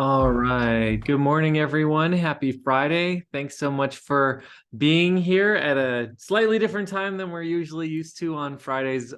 All right. Good morning, everyone. Happy Friday. Thanks so much for being here at a slightly different time than we're usually used to on Fridays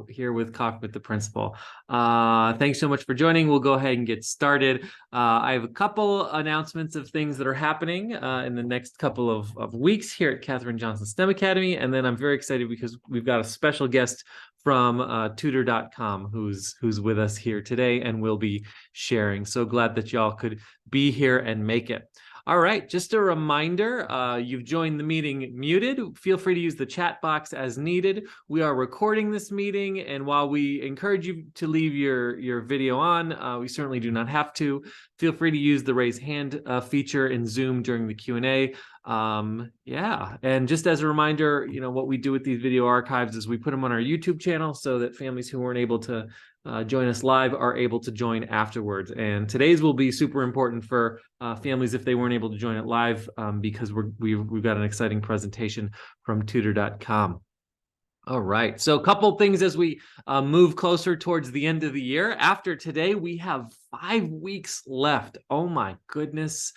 here with Coffee with the Principal. Thanks so much for joining. We'll go ahead and get started. I have a couple announcements of things that are happening in the next couple of weeks here at Katherine Johnson STEM Academy. And then I'm very excited because we've got a special guest from tutor.com who's with us here today and will be sharing. So glad that y'all could be here and make it. All right, just a reminder, you've joined the meeting muted. Feel free to use the chat box as needed. We are recording this meeting, and while we encourage you to leave your video on, we certainly do not have to. Feel free to use the raise hand feature in Zoom during the Q&A. Yeah, and just as a reminder, what we do with these video archives is we put them on our YouTube channel so that families who weren't able to join us live are able to join afterwards. And today's will be super important for families if they weren't able to join it live because we've got an exciting presentation from tutor.com. All right, so a couple things as we move closer towards the end of the year. After today, we have 5 weeks left. Oh my goodness.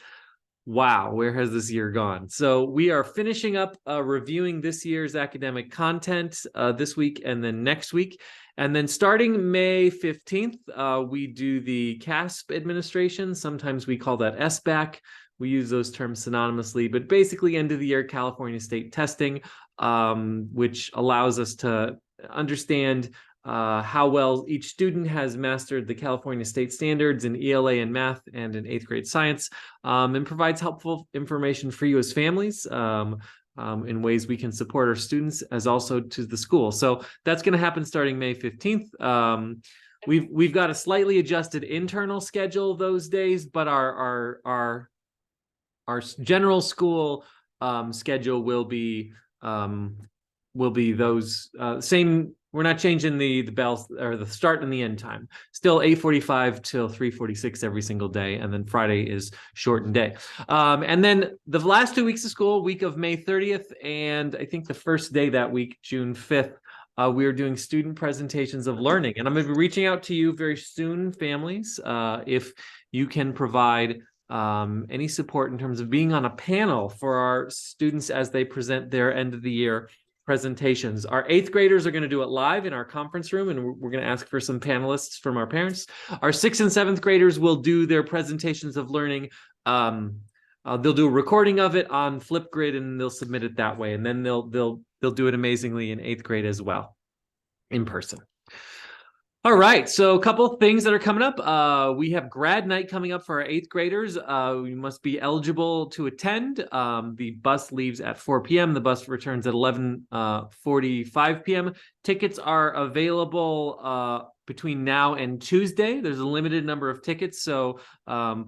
Wow, where has this year gone? So we are finishing up reviewing this year's academic content this week and then next week. And then starting May 15th, we do the CASP administration. Sometimes we call that SBAC. We use those terms synonymously, but basically end of the year California state testing, which allows us to understand how well each student has mastered the California state standards in ELA and math and in 8th grade science, and provides helpful information for you as families in ways we can support our students as also to the school. So that's going to happen starting May 15th. We've got a slightly adjusted internal schedule those days, but our general school schedule will be those same. We're not changing the bells or the start and the end time. Still 8:45 till 3:46 every single day, and then Friday is shortened day. And then the last 2 weeks of school, week of May 30th, and I think the first day that week, June 5th, we are doing student presentations of learning. And I'm going to be reaching out to you very soon, families, if you can provide any support in terms of being on a panel for our students as they present their end of the year presentations. Our 8th graders are going to do it live in our conference room, and we're going to ask for some panelists from our parents. Our 6th and 7th graders will do their presentations of learning. They'll do a recording of it on Flipgrid, and they'll submit it that way. And then they'll do it amazingly in 8th grade as well, in person. All right, so a couple of things that are coming up. We have Grad Nite coming up for our 8th graders. You must be eligible to attend. The bus leaves at 4 p.m. The bus returns at 11:45 p.m. Tickets are available between now and Tuesday. There's a limited number of tickets, so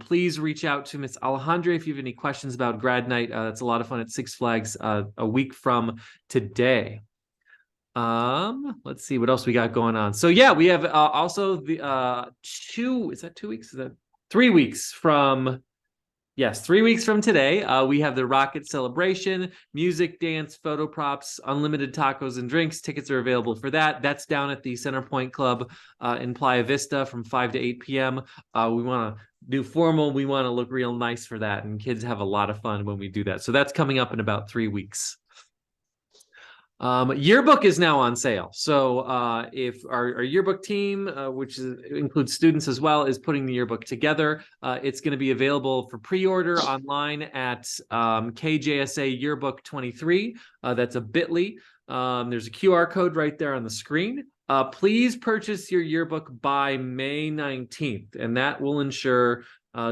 please reach out to Miss Alejandra if you have any questions about Grad Nite. It's a lot of fun at Six Flags a week from today. Let's see what else we got going on. So yeah, we have also the 2 weeks? Is that 3 weeks from 3 weeks from today? We have the Rocket Celebration, music, dance, photo props, unlimited tacos and drinks. Tickets are available for that. That's down at the Centerpoint Club in Playa Vista from 5 to 8 p.m. We want to do formal. We want to look real nice for that, and kids have a lot of fun when we do that. So that's coming up in about 3 weeks. Yearbook is now on sale. So if our yearbook team, which includes students as well, is putting the yearbook together, it's going to be available for pre-order online at KJSA Yearbook 23. That's a bit.ly. There's a QR code right there on the screen. Please purchase your yearbook by May 19th, and that will ensure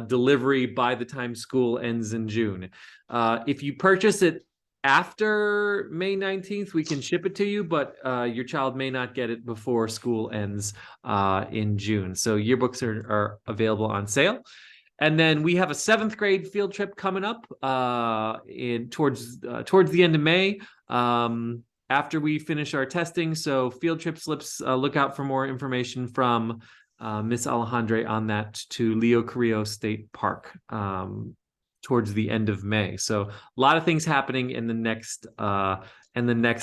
delivery by the time school ends in June. If you purchase it after May 19th, we can ship it to you, but your child may not get it before school ends in June. So yearbooks are available on sale. And then we have a 7th grade field trip coming up towards the end of May after we finish our testing. So field trip slips, look out for more information from Miss Alejandra on that to Leo Carrillo State Park towards the end of May. So a lot of things happening in the next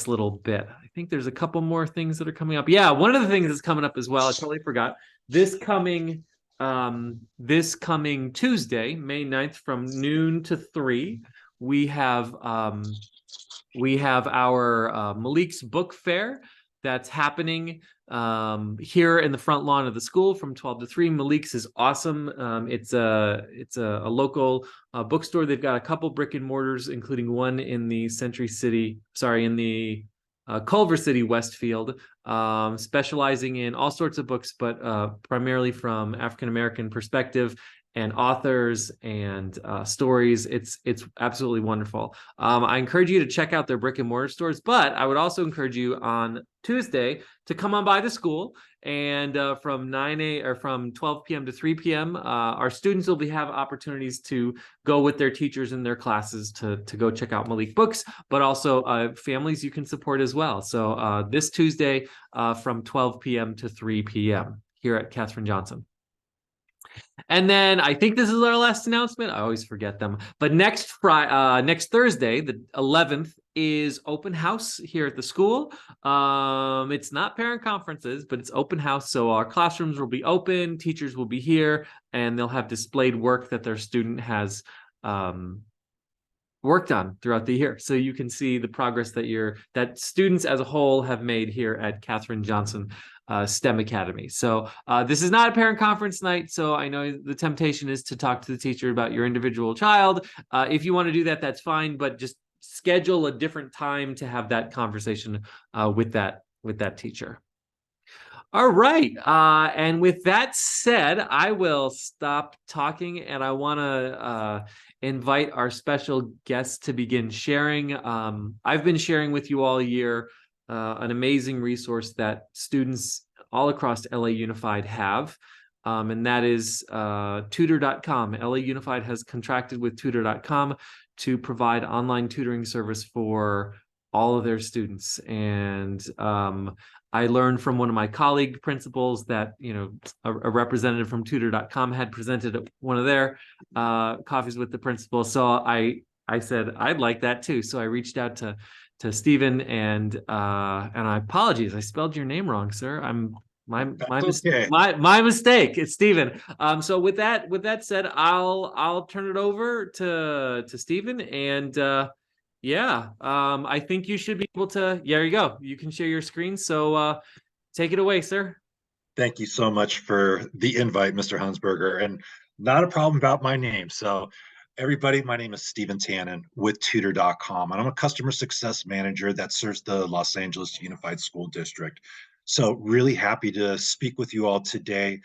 little bit. I think there's a couple more things that are coming up. Yeah, one of the things that's coming up as well, I totally forgot. This coming this coming Tuesday, May 9th, from noon to 3, we have our Malik's Book Fair that's happening here in the front lawn of the school from 12 to 3. Malik's is awesome. It's a local bookstore. They've got a couple brick and mortars, including one in the in the Culver City Westfield, specializing in all sorts of books, but primarily from African American perspective and authors and stories. It's absolutely wonderful. I encourage you to check out their brick and mortar stores, but I would also encourage you on Tuesday to come on by the school, and from 12 p.m. to 3 p.m. Our students will have opportunities to go with their teachers in their classes to go check out Malik Books, but also families you can support as well. So this Tuesday from 12 p.m. to 3 p.m. here at Katherine Johnson. And then I think this is our last announcement. I always forget them. But next Thursday, the 11th, is open house here at the school. It's not parent conferences, but it's open house. So our classrooms will be open, teachers will be here, and they'll have displayed work that their student has worked on throughout the year. So you can see the progress that students as a whole have made here at Katherine Johnson STEM Academy. So this is not a parent conference night, so I know the temptation is to talk to the teacher about your individual child. If you want to do that, that's fine, but just schedule a different time to have that conversation with that teacher. All right. And with that said, I will stop talking, and I want to invite our special guest to begin sharing. I've been sharing with you all year an amazing resource that students all across LA Unified have, and that is tutor.com. LA Unified has contracted with tutor.com to provide online tutoring service for all of their students. And I learned from one of my colleague principals that, a representative from tutor.com had presented at one of their coffees with the principal. So I said, I'd like that too. So I reached out to Stephen, and I apologize, I spelled your name wrong, sir. My mistake. It's Stephen. So with that said, I'll turn it over to Stephen, and I think you should be able to. There you go. You can share your screen. So take it away, sir. Thank you so much for the invite, Mr. Hunsberger, and not a problem about my name. So everybody, my name is Stephen Tanin with tutor.com, and I'm a customer success manager that serves the Los Angeles Unified School District. So really happy to speak with you all today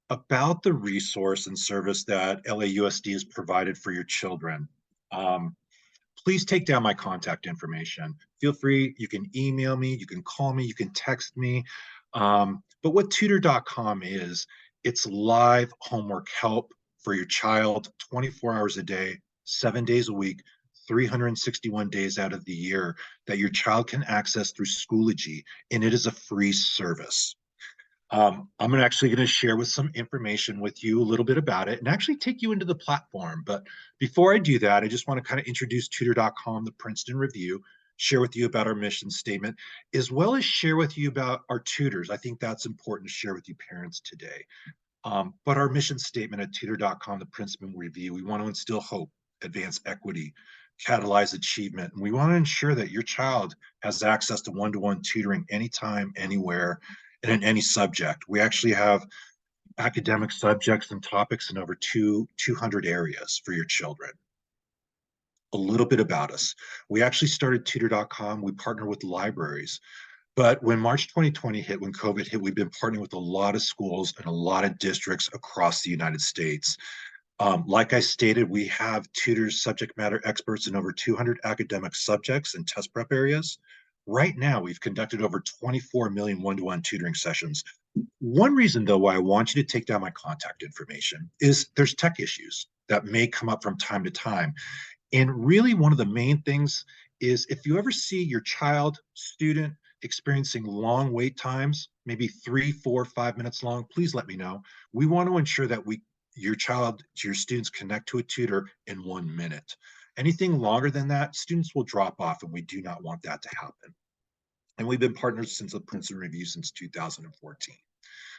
about the resource and service that LAUSD has provided for your children. Please take down my contact information. Feel free, you can email me, you can call me, you can text me. But what tutor.com is, it's live homework help for your child 24 hours a day, 7 days a week, 361 days out of the year that your child can access through Schoology, and it is a free service. I'm actually going to share with some information with you a little bit about it and actually take you into the platform. But before I do that, I just want to kind of introduce tutor.com, the Princeton Review, share with you about our mission statement, as well as share with you about our tutors. I think that's important to share with you parents today. But our mission statement at tutor.com, the Princeton Review, we want to instill hope, advance equity, catalyze achievement, and we want to ensure that your child has access to one-to-one tutoring anytime, anywhere, and in any subject. We actually have academic subjects and topics in over 200 areas for your children. A little bit about us. We actually started tutor.com. We partner with libraries. But when March 2020 hit, when COVID hit, we've been partnering with a lot of schools and a lot of districts across the United States. Like I stated, we have tutors, subject matter experts in over 200 academic subjects and test prep areas. Right now, we've conducted over 24 million one-to-one tutoring sessions. One reason, though, why I want you to take down my contact information is there's tech issues that may come up from time to time. And really, one of the main things is if you ever see your child, student experiencing long wait times, maybe 3, 4, 5 minutes long, please let me know. We want to ensure that your students connect to a tutor in 1 minute. Anything longer than that, students will drop off, and we do not want that to happen. And we've been partners since the Princeton Review since 2014.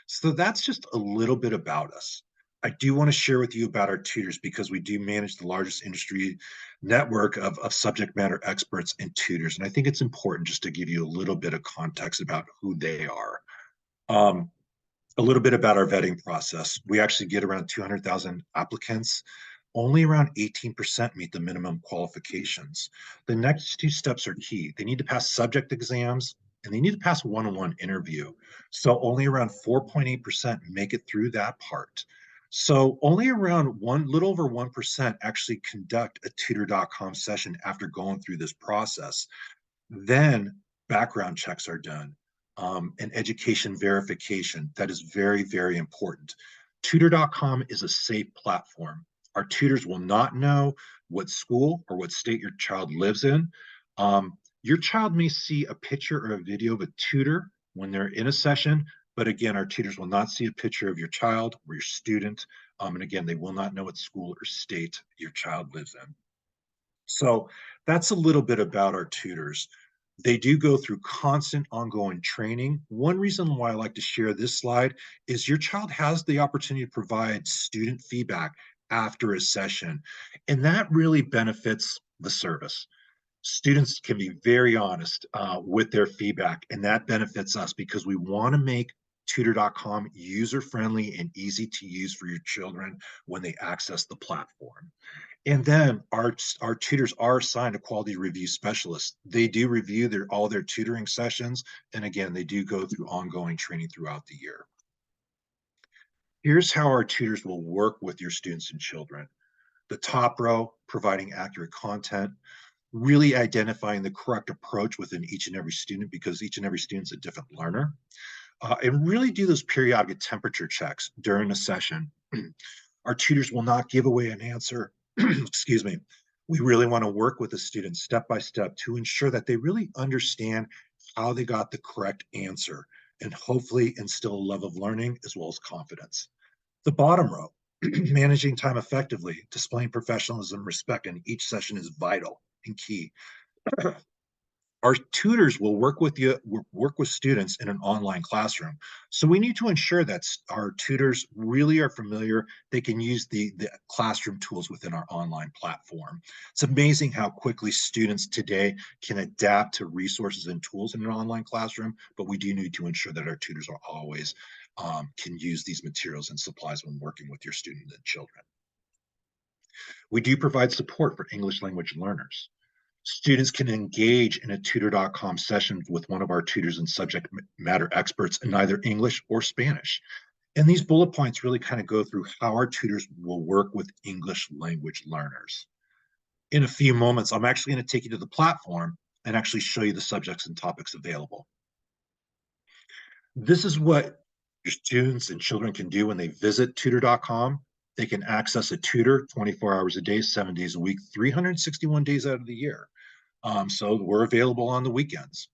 So that's just a little bit about us. I do want to share with you about our tutors because we do manage the largest industry network of subject matter experts and tutors. And I think it's important just to give you a little bit of context about who they are. Um, a little bit about our vetting process. We actually get around 200,000 applicants. Only around 18% meet the minimum qualifications. The next two steps are key. They need to pass subject exams and they need to pass one-on-one interview. So only around 4.8% make it through that part. So only around little over 1% actually conduct a tutor.com session after going through this process. Then background checks are done, and education verification. That is very, very important. Tutor.com is a safe platform. Our tutors will not know what school or what state your child lives in. Your child may see a picture or a video of a tutor when they're in a session, but again, our tutors will not see a picture of your child or your student. And again, they will not know what school or state your child lives in. So that's a little bit about our tutors. They do go through constant ongoing training. One reason why I like to share this slide is your child has the opportunity to provide student feedback after a session, and that really benefits the service. Students can be very honest with their feedback, and that benefits us because we want to make tutor.com user friendly and easy to use for your children when they access the platform. And then our tutors are assigned a quality review specialist. They do review all their tutoring sessions. And again, they do go through ongoing training throughout the year. Here's how our tutors will work with your students and children. The top row, providing accurate content, really identifying the correct approach within each and every student because each and every student's a different learner. And really do those periodic temperature checks during a session. Our tutors will not give away an answer. Excuse me. We really want to work with the students step by step to ensure that they really understand how they got the correct answer and hopefully instill a level of learning as well as confidence. The bottom row, managing time effectively, displaying professionalism, respect in each session is vital and key. Our tutors will work with students in an online classroom. So we need to ensure that our tutors really are familiar. They can use the classroom tools within our online platform. It's amazing how quickly students today can adapt to resources and tools in an online classroom, but we do need to ensure that our tutors are always can use these materials and supplies when working with your students and children. We do provide support for English language learners. Students can engage in a tutor.com session with one of our tutors and subject matter experts in either English or Spanish. And these bullet points really kind of go through how our tutors will work with English language learners. In a few moments, I'm actually going to take you to the platform and actually show you the subjects and topics available. This is what your students and children can do when they visit tutor.com. They can access a tutor 24 hours a day, 7 days a week, 361 days out of the year. So we're available on the weekends.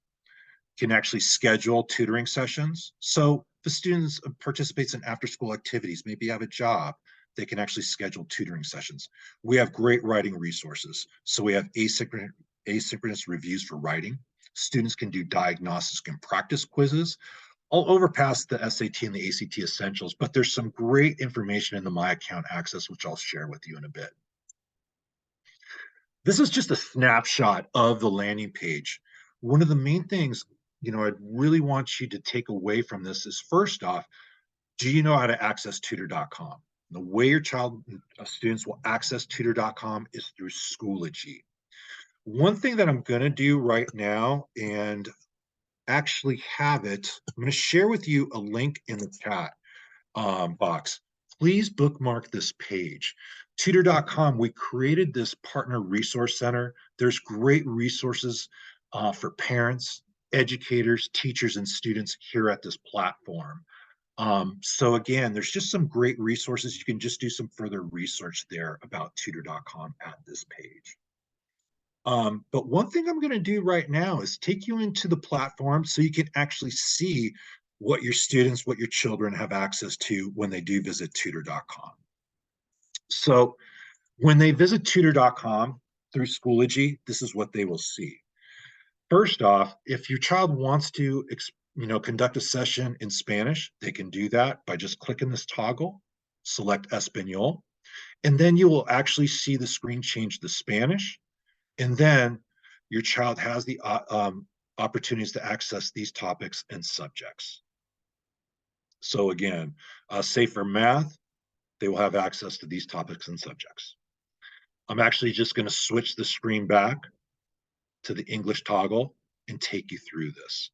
Can actually schedule tutoring sessions. So the students participates in after school activities, maybe have a job, they can actually schedule tutoring sessions. We have great writing resources. So we have asynchronous reviews for writing. Students can do diagnostic and practice quizzes. I'll overpass the SAT and the ACT essentials, but there's some great information in the My Account Access, which I'll share with you in a bit. This is just a snapshot of the landing page. One of the main things, I really want you to take away from this is first off, do you know how to access tutor.com? The way your child students will access tutor.com is through Schoology. One thing that I'm going to do right now and actually have it, I'm going to share with you a link in the chat box. Please bookmark this page. Tutor.com, we created this partner resource center. There's great resources for parents, educators, teachers, and students here at this platform. So again, there's just some great resources. You can just do some further research there about tutor.com at this page. But one thing I'm going to do right now is take you into the platform so you can actually see what your students, what your children have access to when they do visit tutor.com. So when they visit tutor.com through Schoology, this is what they will see. First off, if your child wants to conduct a session in Spanish, they can do that by just clicking this toggle. select Espanol, and then you will actually see the screen change to Spanish, and then your child has the opportunities to access these topics and subjects. So again, say for math, they will have access to these topics and subjects. I'm actually just going to switch the screen back to the English toggle and take you through this.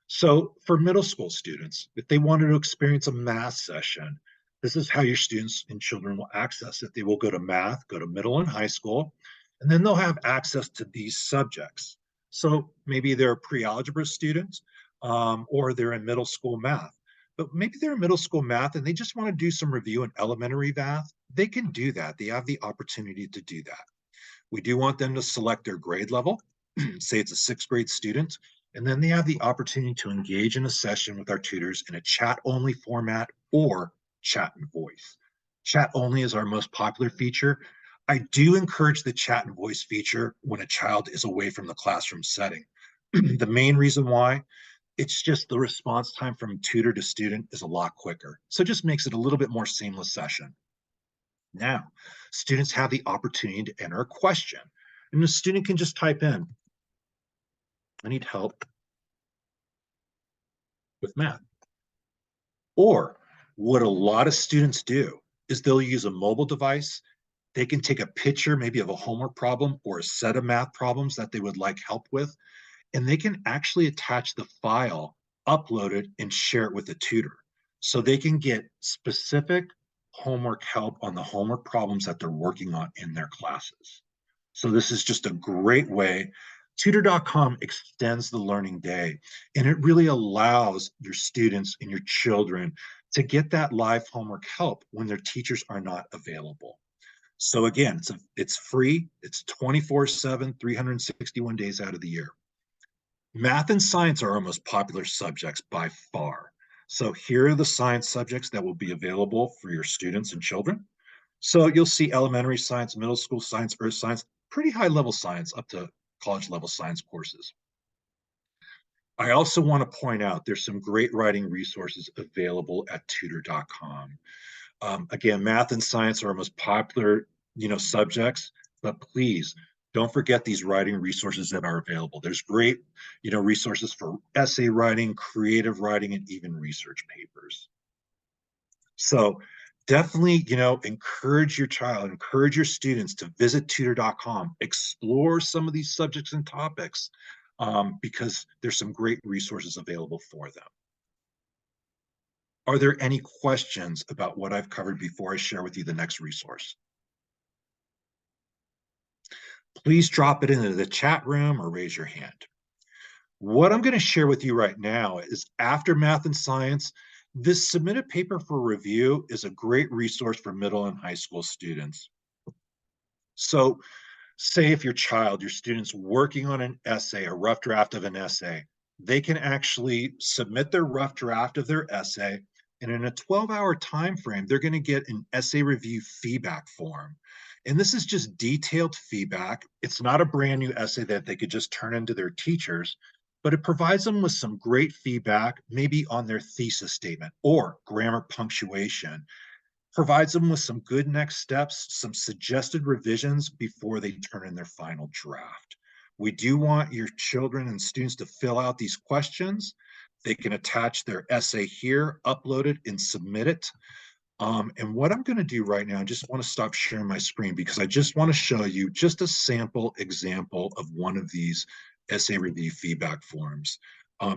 So for middle school students, if they wanted to experience a math session, this is how your students and children will access it. They will go to math, go to middle and high school, and then they'll have access to these subjects. So maybe they're pre-algebra students, or they're in middle school math. But maybe they're in middle school math and they just want to do some review in elementary math. They can do that. They have the opportunity to do that. We do want them to select their grade level. Say it's a sixth grade student, and then they have the opportunity to engage in a session with our tutors in a chat-only format or chat and voice. Chat only is our most popular feature. I do encourage the chat and voice feature when a child is away from the classroom setting. The main reason why, it's just the response time from tutor to student is a lot quicker. So it just makes it a little bit more seamless session. Now, students have the opportunity to enter a question, and the student can just type in, I need help with math. Or what a lot of students do is they'll use a mobile device. They can take a picture maybe of a homework problem or a set of math problems that they would like help with, and they can actually attach the file, upload it, and share it with the tutor. So they can get specific homework help on the homework problems that they're working on in their classes. So this is just a great way. Tutor.com extends the learning day, and it really allows your students and your children to get that live homework help when their teachers are not available. So again, it's free, it's 24/7, 361 days out of the year. Math and science are our most popular subjects by far. So here are the science subjects that will be available for your students and children. So you'll see elementary science, middle school science, earth science, pretty high level science up to college level science courses. I also want to point out there's some great writing resources available at tutor.com. Again, math and science are our most popular, subjects, but please don't forget these writing resources that are available. There's great, resources for essay writing, creative writing, and even research papers. So definitely, encourage your child, encourage your students to visit tutor.com, explore some of these subjects and topics, because there's some great resources available for them. Are there any questions about what I've covered before I share with you the next resource? Please drop it into the chat room or raise your hand. What I'm going to share with you right now is after math and science, this submitted paper for review is a great resource for middle and high school students. So say if your child, your student's working on an essay, a rough draft of an essay, they can actually submit their rough draft of their essay, and in a 12-hour time frame, they're going to get an essay review feedback form. And this is just detailed feedback. It's not a brand new essay that they could just turn into their teachers, but it provides them with some great feedback, maybe on their thesis statement or grammar punctuation, provides them with some good next steps, some suggested revisions before they turn in their final draft. We do want your children and students to fill out these questions. They can attach their essay here, upload it, and submit it. And what I'm going to do right now, I just want to stop sharing my screen because I just want to show you just a sample example of one of these essay review feedback forms.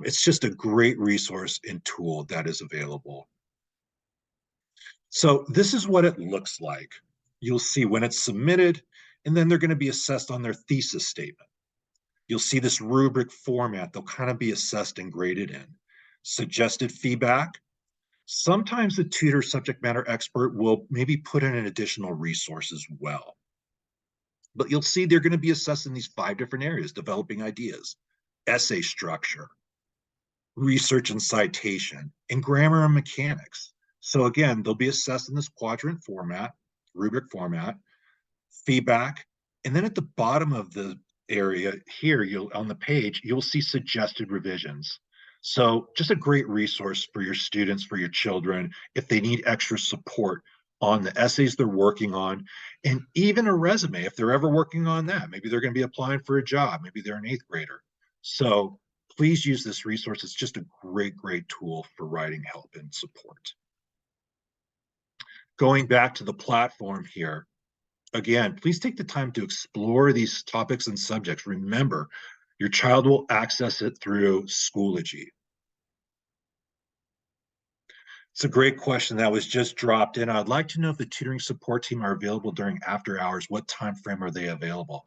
It's just a great resource and tool that is available. So this is what it looks like. You'll see when it's submitted, and then they're going to be assessed on their thesis statement. You'll see this rubric format. They'll kind of be assessed and graded in. Suggested feedback. Sometimes the tutor subject matter expert will maybe put in an additional resource as well. But you'll see they're going to be assessed in these 5 different areas: developing ideas, essay structure, research and citation, and grammar and mechanics. So again, they'll be assessed in this quadrant format, rubric format, feedback, and then at the bottom of the area here, on the page, you'll see suggested revisions. So just a great resource for your students, for your children, if they need extra support on the essays they're working on, and even a resume if they're ever working on that. Maybe they're going to be applying for a job. Maybe they're an eighth grader. So please use this resource. It's just a great, great tool for writing help and support. Going back to the platform here, again, please take the time to explore these topics and subjects. Remember, your child will access it through Schoology. It's a great question that was just dropped in. I'd like to know if the tutoring support team are available during after hours. What time frame are they available?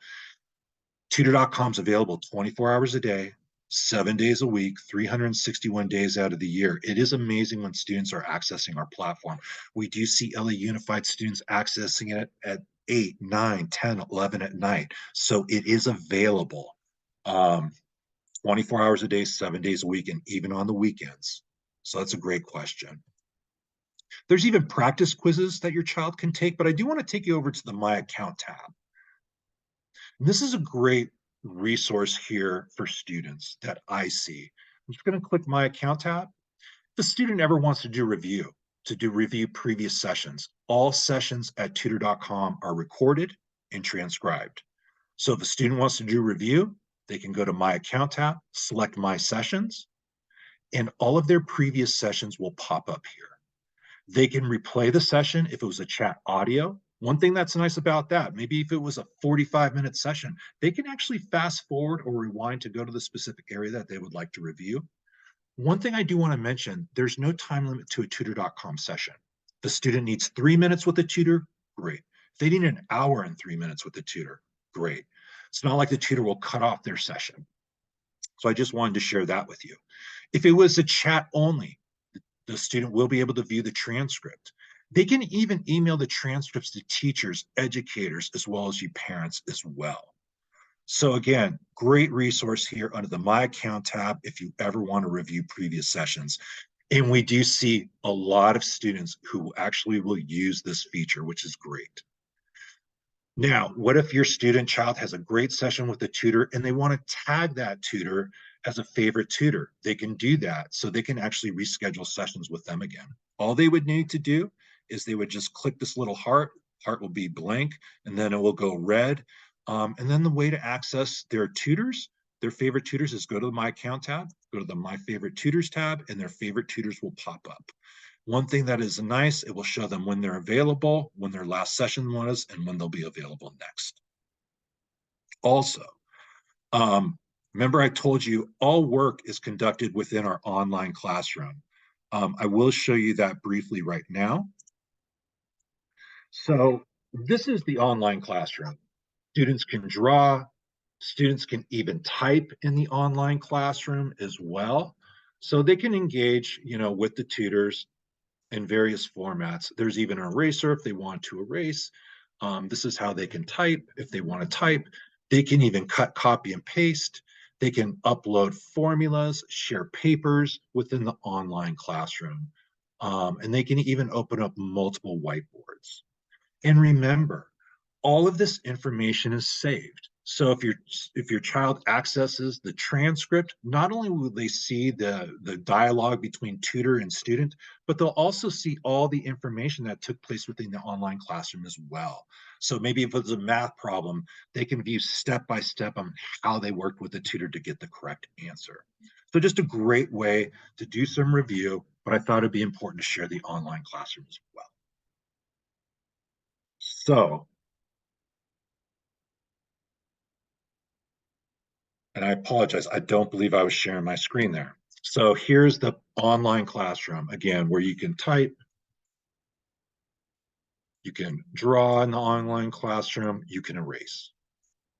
Tutor.com is available 24 hours a day, 7 days a week, 361 days out of the year. It is amazing when students are accessing our platform. We do see LA Unified students accessing it at 8, 9, 10, 11 at night. So it is available 24 hours a day, 7 days a week, and even on the weekends. So that's a great question. There's even practice quizzes that your child can take, but I do want to take you over to the My Account tab. And this is a great resource here for students that I see. I'm just going to click My Account tab. If the student ever wants to do review previous sessions, all sessions at tutor.com are recorded and transcribed. So if a student wants to do review, they can go to My Account tab, select My Sessions, and all of their previous sessions will pop up here. They can replay the session if it was a chat audio. One thing that's nice about that, maybe if it was a 45-minute session, they can actually fast forward or rewind to go to the specific area that they would like to review. One thing I do want to mention, there's no time limit to a tutor.com session. The student needs 3 minutes with a tutor, great. If they need an hour and 3 minutes with the tutor, great. It's not like the tutor will cut off their session. So I just wanted to share that with you. If it was a chat only, the student will be able to view the transcript. They can even email the transcripts to teachers, educators, as well as you parents as well. So again, great resource here under the My Account tab if you ever want to review previous sessions. And we do see a lot of students who actually will use this feature, which is great. Now, what if your child has a great session with a tutor and they want to tag that tutor as a favorite tutor? They can do that, so they can actually reschedule sessions with them again. All they would need to do is they would just click this little heart will be blank, and then it will go red. And then the way to access their tutors, their favorite tutors, is go to the My Account tab, go to the My Favorite Tutors tab, and their favorite tutors will pop up. One thing that is nice, it will show them when they're available, when their last session was, and when they'll be available next. Also, remember I told you all work is conducted within our online classroom. I will show you that briefly right now. So this is the online classroom. Students can draw, students can even type in the online classroom as well. So they can engage, with the tutors in various formats. There's even an eraser if they want to erase. This is how they can type. If they want to type, they can even cut, copy, and paste. They can upload formulas, share papers within the online classroom. And they can even open up multiple whiteboards. And remember, all of this information is saved. So if your child accesses the transcript, not only will they see the dialogue between tutor and student, but they'll also see all the information that took place within the online classroom as well. So maybe if it's a math problem, they can view step by step on how they worked with the tutor to get the correct answer. So just a great way to do some review, but I thought it'd be important to share the online classroom as well. So, and I apologize, I don't believe I was sharing my screen there. So here's the online classroom, again, where you can type, you can draw in the online classroom, you can erase.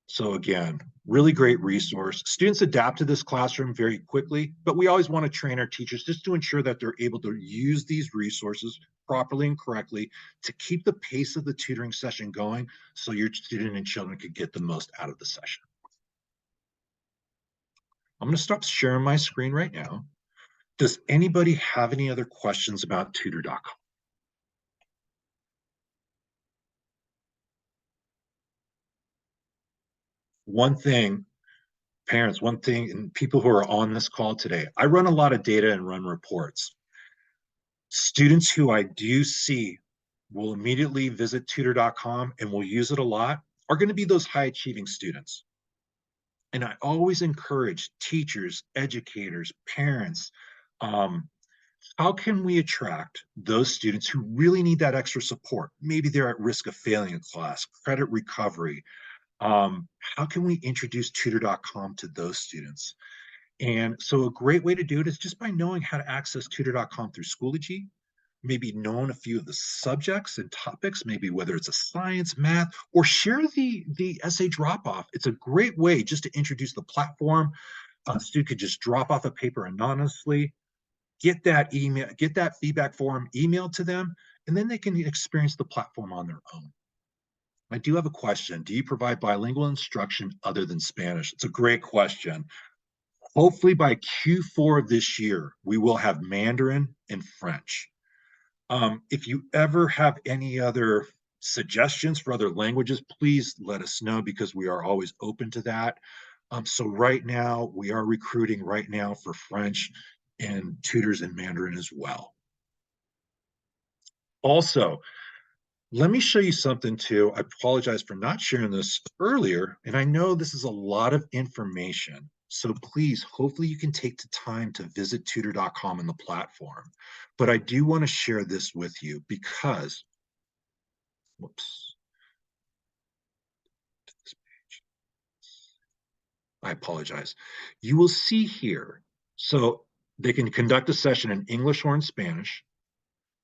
So again, really great resource. Students adapt to this classroom very quickly, but we always want to train our teachers just to ensure that they're able to use these resources properly and correctly to keep the pace of the tutoring session going so your student and children could get the most out of the session. I'm going to stop sharing my screen right now. Does anybody have any other questions about tutor.com? One thing, parents, and people who are on this call today, I run a lot of data and run reports. Students who I do see will immediately visit tutor.com and will use it a lot are going to be those high achieving students. And I always encourage teachers, educators, parents, um, how can we attract those students who really need that extra support? Maybe they're at risk of failing a class, credit recovery. How can we introduce tutor.com to those students? And so a great way to do it is just by knowing how to access tutor.com through Schoology, maybe knowing a few of the subjects and topics, maybe whether it's a science, math, or share the essay drop off. It's a great way just to introduce the platform. A student could just drop off a paper anonymously, get that email, get that feedback form emailed to them, and then they can experience the platform on their own. I do have a question. Do you provide bilingual instruction other than Spanish? It's a great question. Hopefully by Q4 of this year, we will have Mandarin and French. If you ever have any other suggestions for other languages, please let us know because we are always open to that. So right now, we are recruiting right now for French and tutors in Mandarin as well. Also, let me show you something too. I apologize for not sharing this earlier, and I know this is a lot of information. So please, hopefully you can take the time to visit tutor.com and the platform. But I do want to share this with you because, whoops, I apologize. You will see here, so they can conduct a session in English or in Spanish.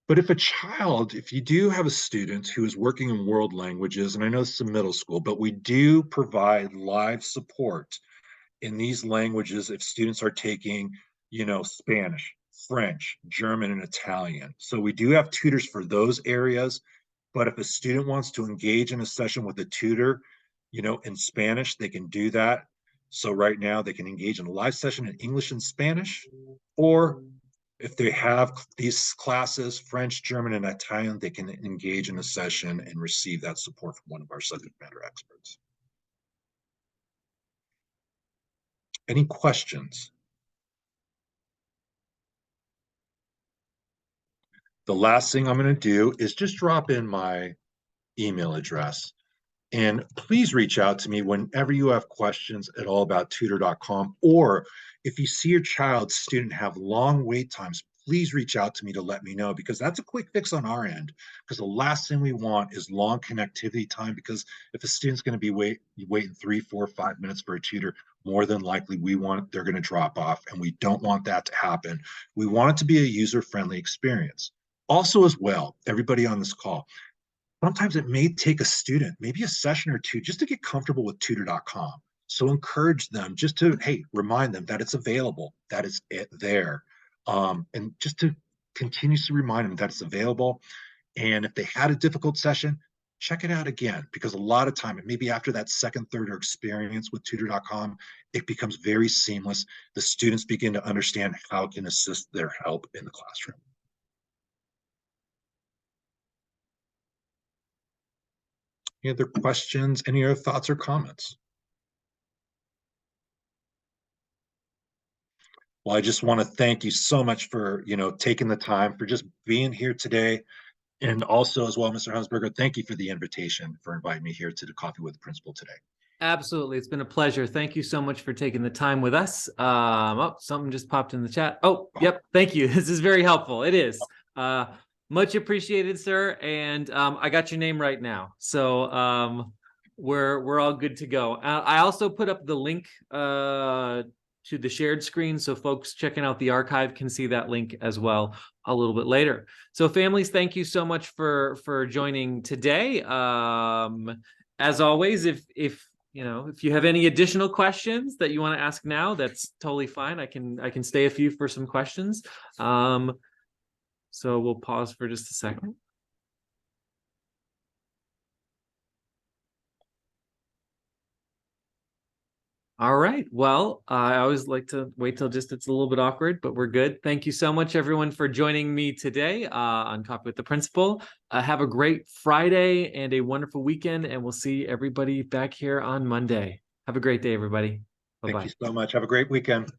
But if you do have a student who is working in world languages, and I know this is a middle school, but we do provide live support in these languages if students are taking, Spanish, French, German, and Italian. So we do have tutors for those areas. But if a student wants to engage in a session with a tutor, in Spanish, they can do that. So right now they can engage in a live session in English and Spanish, or if they have these classes, French, German, and Italian, they can engage in a session and receive that support from one of our subject matter experts. Any questions? The last thing I'm going to do is just drop in my email address. And please reach out to me whenever you have questions at all about tutor.com, or if you see your child's student have long wait times, please reach out to me to let me know, because that's a quick fix on our end. Because the last thing we want is long connectivity time, because if a student's going to be waiting 3, 4, 5 minutes for a tutor, more than likely they're going to drop off, and we don't want that to happen. We want it to be a user-friendly experience. Also, as well, everybody on this call, sometimes it may take a student, maybe a session or two, just to get comfortable with tutor.com. So encourage them just to, hey, remind them that it's available, that it's there. And just to continuously remind them that it's available. And if they had a difficult session, check it out again, because a lot of time, it may be after that second, third experience with tutor.com, it becomes very seamless. The students begin to understand how it can assist their help in the classroom. Any other questions? Any other thoughts or comments? Well, I just want to thank you so much for, taking the time, for just being here today. And also as well, Mr. Hansberger, thank you for the invitation, for inviting me here to the Coffee with the Principal today. Absolutely. It's been a pleasure. Thank you so much for taking the time with us. Something just popped in the chat. Oh, yep. Thank you. This is very helpful. It is. Much appreciated, sir. And I got your name right now. So we're all good to go. I also put up the link to the shared screen, so folks checking out the archive can see that link as well a little bit later. So families, thank you so much for joining today. As always, if you have any additional questions that you want to ask now, that's totally fine. I can stay a few for some questions. So we'll pause for just a second. All right. Well, I always like to wait till it's a little bit awkward, but we're good. Thank you so much, everyone, for joining me today on Coffee with the Principal. Have a great Friday and a wonderful weekend, and we'll see everybody back here on Monday. Have a great day, everybody. Bye-bye. Thank you so much. Have a great weekend.